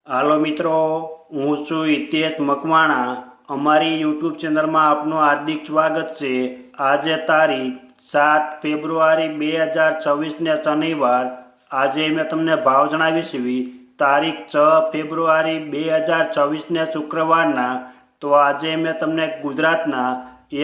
હાલો મિત્રો, હું છું હિતેશ મકવાણા। અમારી યુટ્યુબ ચેનલમાં આપનું હાર્દિક સ્વાગત છે। આજે તારીખ 7 ફેબ્રુઆરી 2024 ને શનિવાર। આજે મેં તમને ભાવ જણાવીશ। તારીખ 6 ફેબ્રુઆરી 2024 ને શુક્રવારના। તો આજે મેં તમને ગુજરાતના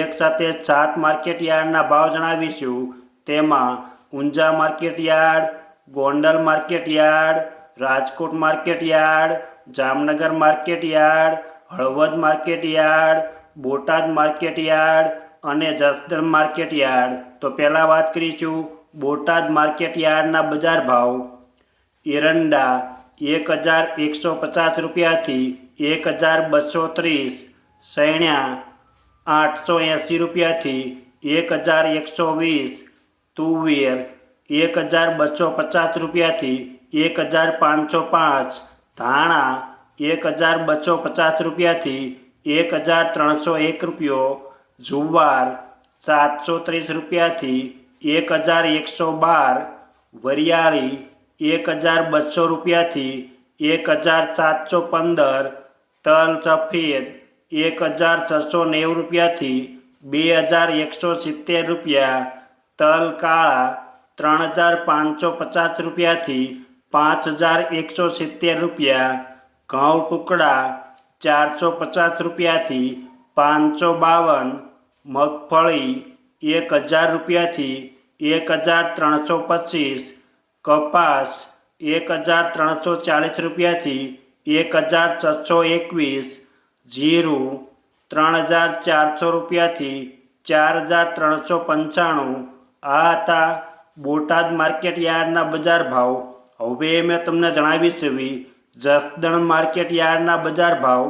એક સાથે 7 માર્કેટ યાર્ડના ભાવ જણાવીશું। તેમાં Unjha market yard, Gondal market yard, Rajkot market yard, Jamnagar market yard, Halvad market yard, Botad market yard અને જસદણ માર્કેટ યાર્ડ। તો પહેલાં વાત કરીશું બોટાદ માર્કેટ યાર્ડના બજાર ભાવ। એરંડા 1150 રૂપિયાથી 1230, સૈણ્યા 880 રૂપિયાથી 1120, તુવેર 1250 રૂપિયાથી 1505, ધાણા 1250 રૂપિયાથી 1301 રૂપિયો, જુવાર 730 રૂપિયાથી 1112, વરિયાળી 1200 રૂપિયાથી 1715, તલ સફેદ 1690 રૂપિયાથી 2170 રૂપિયા, તલ કાળા 3550 રૂપિયાથી 5170 રૂપિયા, ઘઉં ટુકડા 450 રૂપિયાથી 552, મગફળી 1000 રૂપિયાથી 1325, કપાસ 1340 રૂપિયાથી 1621, જીરું 3400 રૂપિયાથી 4395। આ હતા બોટાદ માર્કેટ યાર્ડના બજાર ભાવ। હવે મેં તમને જણાવીશ જસદણ માર્કેટ યાર્ડના બજાર ભાવ।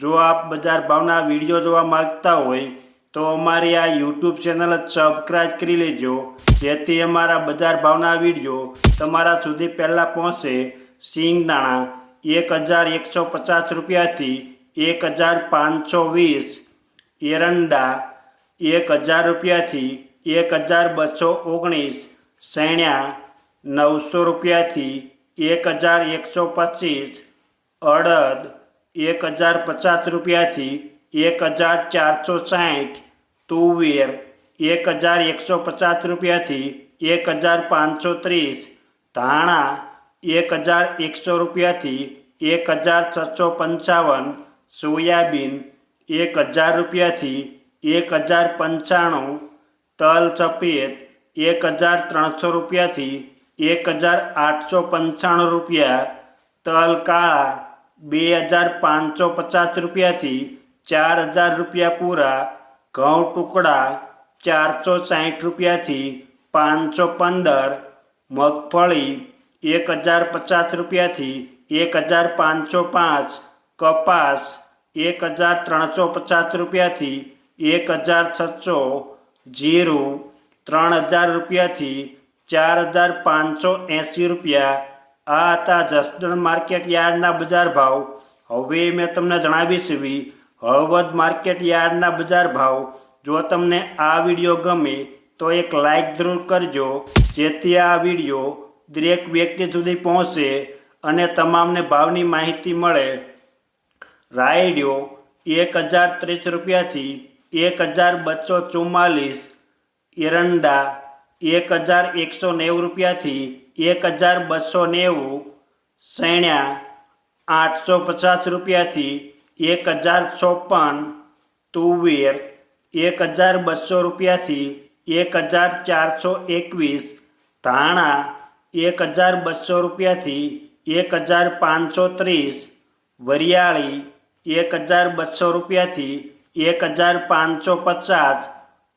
જો આપ બજાર ભાવના વિડીયો જોવા માંગતા હોય તો અમારી આ યુટ્યુબ ચેનલ સબસ્ક્રાઈબ કરી લેજો, જેથી અમારા બજાર ભાવના વિડીયો તમારા સુધી પહેલાં પહોંચે। સિંગદાણા 1150 રૂપિયાથી 1520, એરંડા 1000 રૂપિયાથી 1219, સૈણ્યા 900 રૂપિયાથી 1125, અડદ 1050 રૂપિયાથી 1460, તુવેર 1150 રૂપિયાથી 1530, ધાણા 1100 રૂપિયાથી 1655, સોયાબીન 1000 રૂપિયાથી 1095, તલ સફેદ 1300 રૂપિયાથી 1895 રૂપિયા, તલ કાળા 2550 રૂપિયાથી 4000 રૂપિયા પૂરા, ઘઉં ટુકડા 460 રૂપિયાથી 515, મગફળી 1050 રૂપિયાથી 1505, કપાસ 1350 રૂપિયાથી 1600, જીરું 3000 રૂપિયાથી 4580 રૂપિયા। આ હતા જસદણ માર્કેટ યાર્ડના બજાર ભાવ। હવે મેં તમને જણાવીશ હળવદ માર્કેટ યાર્ડના બજાર ભાવ। જો તમને આ વિડીયો ગમે તો એક લાઈક જરૂર કરજો, જેથી આ વિડીયો દરેક વ્યક્તિ સુધી પહોંચે અને તમામને ભાવની માહિતી મળે। રાયડો 1030 રૂપિયાથી 1244, એરંડા 1190 રૂપિયાથી 1290, સૈણ્યા 850 રૂપિયાથી 1054, તુવેર 1200 રૂપિયાથી 1421, ધાણા 1200 રૂપિયાથી 1530, વરિયાળી 1200 રૂપિયાથી 1550,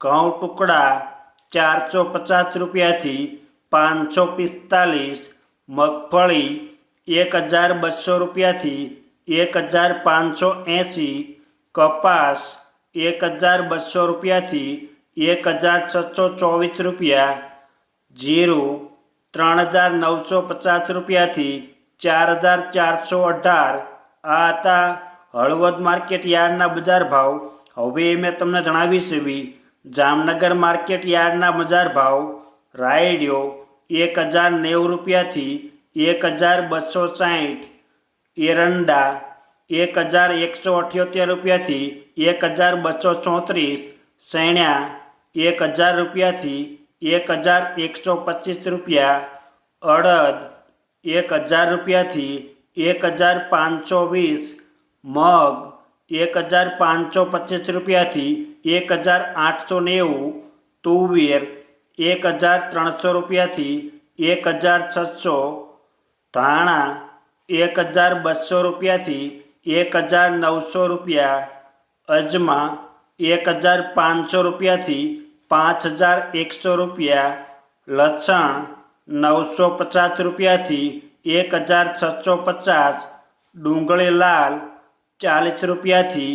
ઘઉં ટુકડા 450 રૂપિયાથી 545, મગફળી 1200 રૂપિયાથી 1580, કપાસ 1200 રૂપિયાથી 1624 રૂપિયા, જીરું 3950 રૂપિયાથી 4418। આ હતા હળવદ માર્કેટ યાર્ડના બજાર ભાવ। હવે મેં તમને જણાવીશ જામનગર માર્કેટ યાર્ડના બજાર ભાવ। રાયડો 1090 રૂપિયાથી 1260, એરંડા 1178 રૂપિયાથી 1234, સૈણા 1000 રૂપિયાથી 1125 રૂપિયા, અડદ 1000 રૂપિયાથી 1520, મગ 1525 રૂપિયાથી 1890, તુવેર 1300 રૂપિયાથી 1600, ધાણા 1200 રૂપિયાથી 1900 રૂપિયા, અજમા 1500 રૂપિયાથી 5100 રૂપિયા, લસણ 950 રૂપિયાથી 1650, ડુંગળી લાલ 40 રૂપિયાથી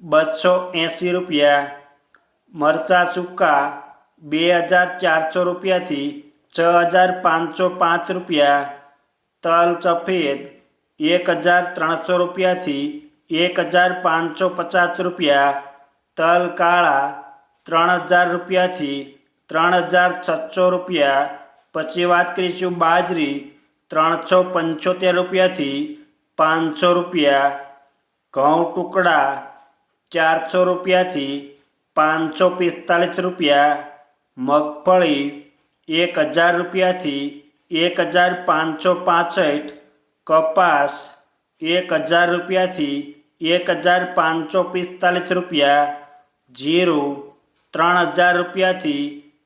280 રૂપિયા, મરચાં સૂકા 2400 રૂપિયાથી 6505 રૂપિયા, તલ સફેદ 1300 રૂપિયાથી 1550 રૂપિયા, તલ કાળા 3000 રૂપિયાથી 3600 રૂપિયા. પછી વાત કરીશું બાજરી 375 રૂપિયાથી 500 રૂપિયા, ઘઉં ટુકડા 400 રૂપિયાથી 545 રૂપિયા, મગફળી 1000 રૂપિયાથી 1565, કપાસ 1000 રૂપિયાથી 1545 રૂપિયા, જીરું 3000 રૂપિયાથી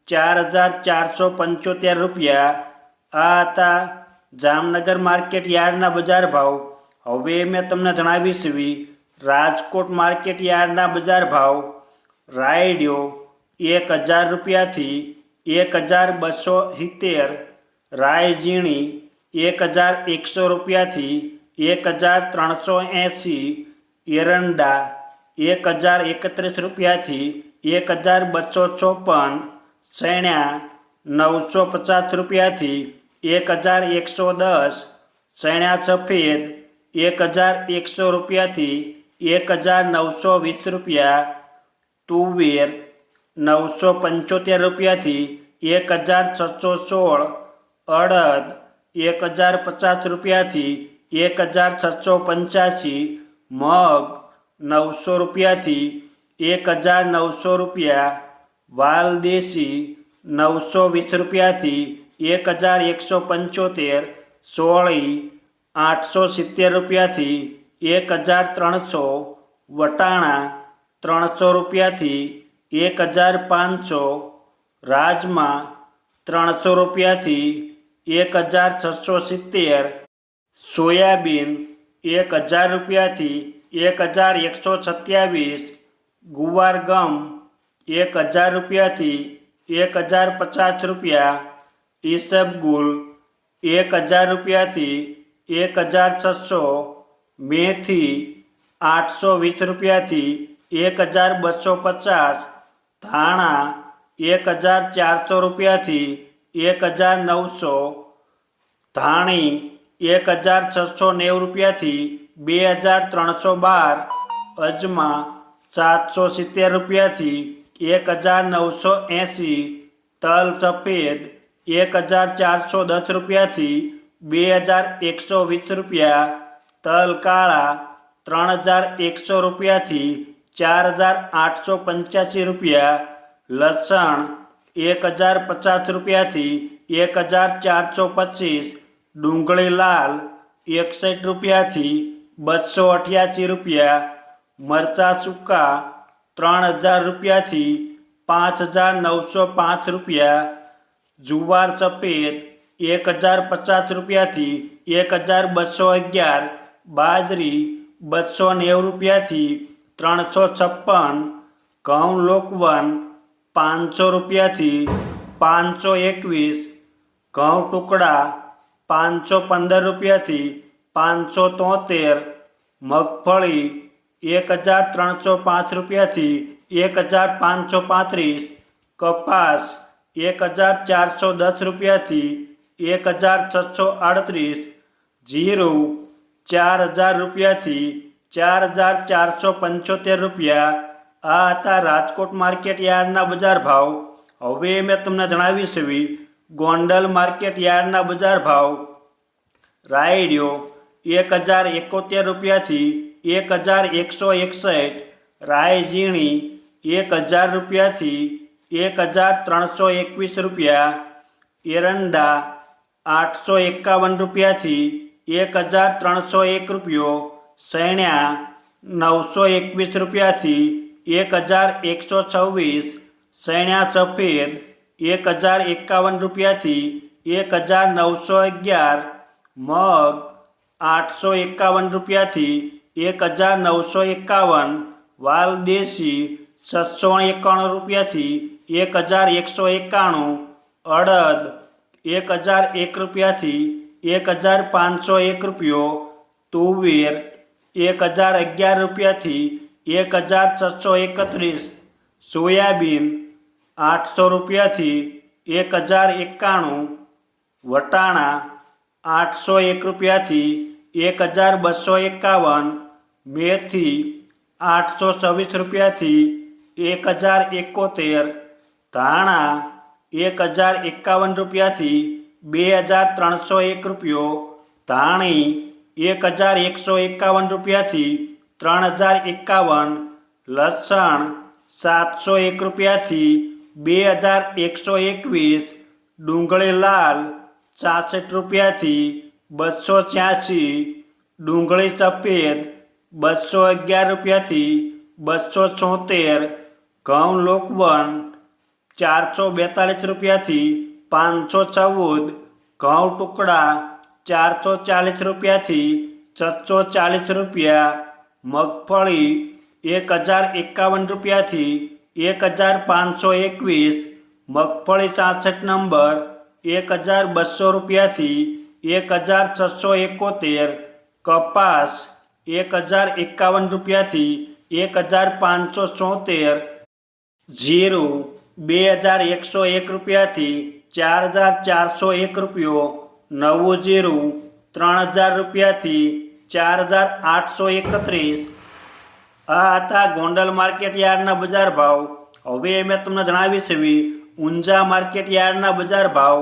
4475 રૂપિયા. આ હતા જામનગર માર્કેટ યાર્ડના બજાર ભાવ. હવે મેં તમને જણાવીશ રાજકોટ માર્કેટ યાર્ડના બજાર ભાવ. રાયડિયો 1000 રૂપિયાથી 1270, રાય ઝીણી 1100 રૂપિયાથી 1380, એરંડા 1031 રૂપિયાથી 1254, સૈણા 950 રૂપિયાથી 1110, સૈણા સફેદ 1100 રૂપિયાથી 1920 રૂપિયા, તુવેર 975 રૂપિયાથી 1616, અડદ 1050 રૂપિયાથી 1685, મગ 900 રૂપિયાથી 1900 રૂપિયા, વાલદેશી 920 રૂપિયાથી 1175, સોળી 870 રૂપિયાથી 1300, વટાણા 300 રૂપિયાથી 1500, રાજમા 300 રૂપિયાથી 1670, સોયાબીન 1000 રૂપિયાથી 1127, ગુવાર ગમ 1000 રૂપિયાથી 1050 રૂપિયા, ઈસબગુલ 1000 રૂપિયાથી 1600, મેથી 820 રૂપિયાથી 1250, ધાણા 1400 રૂપિયાથી 1900, ધાણી 1690 રૂપિયાથી 2312, અજમા 770 રૂપિયાથી 1980, તલ સફેદ 1410 રૂપિયાથી 2120 રૂપિયા, તલ કાળા 3100 રૂપિયાથી 4885 રૂપિયા, લસણ 1050 રૂપિયાથી 1425, ડુંગળી લાલ 61 રૂપિયાથી 288 રૂપિયા, મરચાં સૂકા 3000 રૂપિયાથી 5905 રૂપિયા, જુવાર સફેદ 1050 રૂપિયાથી 1211, બાજરી 290 રૂપિયાથી 356, ઘઉં લોકવન 500 રૂપિયાથી 521, ઘઉં ટુકડા 515 રૂપિયાથી 573, મગફળી 1305 રૂપિયાથી 1535, કપાસ 1410 રૂપિયાથી 1638, જીરું 4000 રૂપિયાથી 4475 રૂપિયા. આ હતા રાજકોટ માર્કેટ યાર્ડના બજાર ભાવ. હવે મેં તમને જણાવીશ ગોંડલ માર્કેટ યાર્ડના બજાર ભાવ. રાયડિયો 1071 રૂપિયાથી 1161, રાય ઝીણી 1000 રૂપિયાથી 1321 રૂપિયા, એરંડા 851 રૂપિયાથી 1301 રૂપિયો, સૈણ્યા 921 રૂપિયાથી 1126, સૈણ્યા સફેદ 1051 રૂપિયાથી 1911, મગ 851 રૂપિયાથી 1951, વાલ દેશી 691 રૂપિયાથી 1191, અડદ 1001 રૂપિયાથી 1501 રૂપિયો, તુવેર 1011 રૂપિયાથી 1631, સોયાબીન 800 રૂપિયાથી 1091, વટાણા 801 રૂપિયાથી 1251, મેથી 826 રૂપિયાથી 1071, ધાણા 1051 રૂપિયાથી 2301 રૂપિયો, ધાણી 1151 રૂપિયાથી 3051, લસણ 701 રૂપિયાથી 2121, ડુંગળી લાલ 66 રૂપિયાથી 286, ડુંગળી સફેદ 211 રૂપિયાથી 276, ઘઉં લોકવન 442 રૂપિયાથી 514, ઘઉં ટુકડા 440 રૂપિયાથી 640 રૂપિયા, મગફળી 1051 રૂપિયાથી 1521, મગફળી 66 નંબર 1200 રૂપિયાથી 1671, કપાસ 1051 રૂપિયાથી 1574, જીરું 2101 રૂપિયાથી 4401 રૂપિયો, નવું જીરું 3000 રૂપિયાથી 4831. આ હતા ગોંડલ માર્કેટ યાર્ડના બજાર ભાવ. હવે મેં તમને જણાવી છે ઊંઝા માર્કેટ યાર્ડના બજાર ભાવ.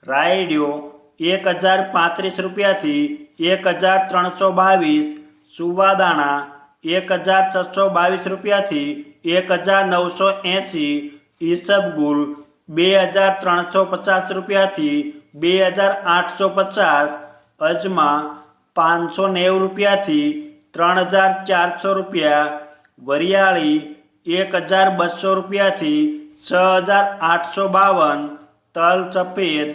રાયડિયો 1035 રૂપિયાથી 1322, સુવાદાણા 1622 રૂપિયાથી 1980, ઈસબગુલ 2350 રૂપિયાથી 2850, અજમા 590 રૂપિયાથી 3400 રૂપિયા, વરિયાળી 1200 રૂપિયાથી 6852, તલ સફેદ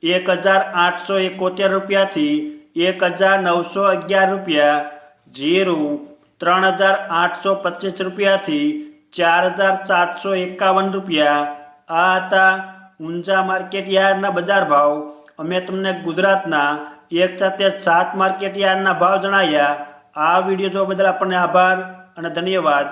1871 રૂપિયાથી 1911 રૂપિયા, જીરું 3825 રૂપિયાથી 4751 રૂપિયા. આ હતા ઊંઝા માર્કેટ યાર્ડના બજાર ભાવ. અમે તમને ગુજરાતના એક સાથે 7 માર્કેટ યાર્ડના ભાવ જણાવ્યા. આ વિડીયો જોવા બદલ આપણને આભાર અને ધન્યવાદ.